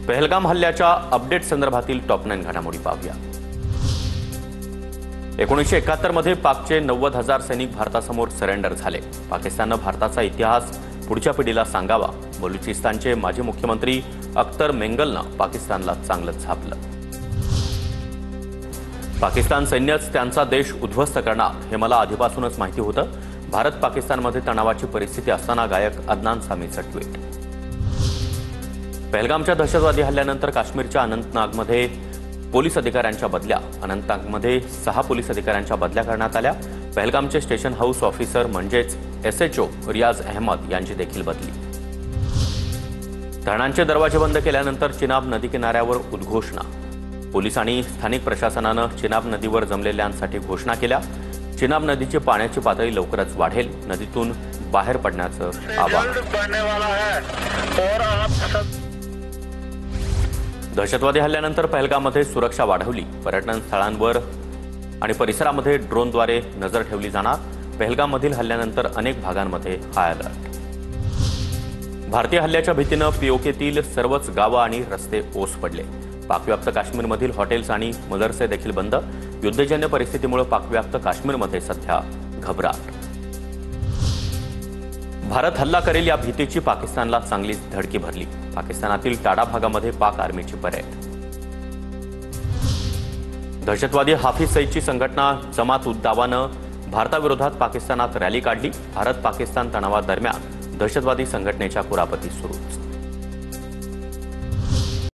पहलगाम हल्ल्याच्या अपडेट संदर्भातील टॉप 9 घडामोडी पाहूया। 1971 मध्ये पाकचे 90,000 सैनिक भारतासमोर सरेंडर झाले। पाकिस्तानने भारताचा इतिहास पुढच्या पिढीला सांगावा। बलुचिस्तानचे माजी मुख्यमंत्री अख्तर मेंगलने पाकिस्तानला चांगलंच झापलं। पाकिस्तान सैन्यच त्यांचा देश उद्ध्वस्त करणार हे मला आधीपासूनच माहिती होतं। भारत पाकिस्तानमध्ये तणावाची परिस्थिती असताना गायक अदनान सामीचं ट्विट। पहलगामच्या दहशतवादी हल्ल्यानंतर काश्मीरच्या अनंतनागमध्ये पोलीस अधिकाऱ्यांच्या बदल्या अनंतनागमध्ये 6 पोलीस अधिकाऱ्यांच्या बदल्या करण्यात आल्या। पहलगामचे स्टेशन हाऊस ऑफिसर म्हणजेच SHO रियाज अहमद यांची देखील बदली। धरणांचे दरवाजे बंद केल्यानंतर चिनाब नदी किनाऱ्यावर उद्घोषणा। पोलीस आणि स्थानिक प्रशासनाने चिनाब नदीवर जमलेल्यांसाठी घोषणा केल्या। चिनाब नदीची पाण्याची पातळी लवकरच वाढेल। नदीतून बाहेर पडण्याचं आवाहन। दहशतवादी हल्ल्यानंतर पहलगाममध्ये सुरक्षा वाढवली। पर्यटन स्थळांवर आणि परिसरामध्ये ड्रोनद्वारे नजर ठेवली जाणार। पहलगाममधील हल्ल्यानंतर अनेक भागांमध्ये हाय अलर्ट। भारतीय हल्ल्याच्या भीतीने POKतील सर्वच गावं आणि रस्ते ओस पडले। पाकव्याप्त काश्मीरमधील हॉटेल्स आणि मदरसे देखील बंद। युद्धजन्य परिस्थितीमुळे पाकव्याप्त काश्मीरमध्ये सध्या घबराट। भारत हल्ला करेल या भीतीची पाकिस्तानला चांगलीच धडकी भरली। पाकिस्तानातील टाडा भागामध्ये पाक आर्मीची परेड। दहशतवादी हाफिज सईदची संघटना जमात उद दावानं भारताविरोधात पाकिस्तानात रॅली काढली। भारत पाकिस्तान तणावादरम्यान दहशतवादी संघटनेच्या कुरापती सुरू।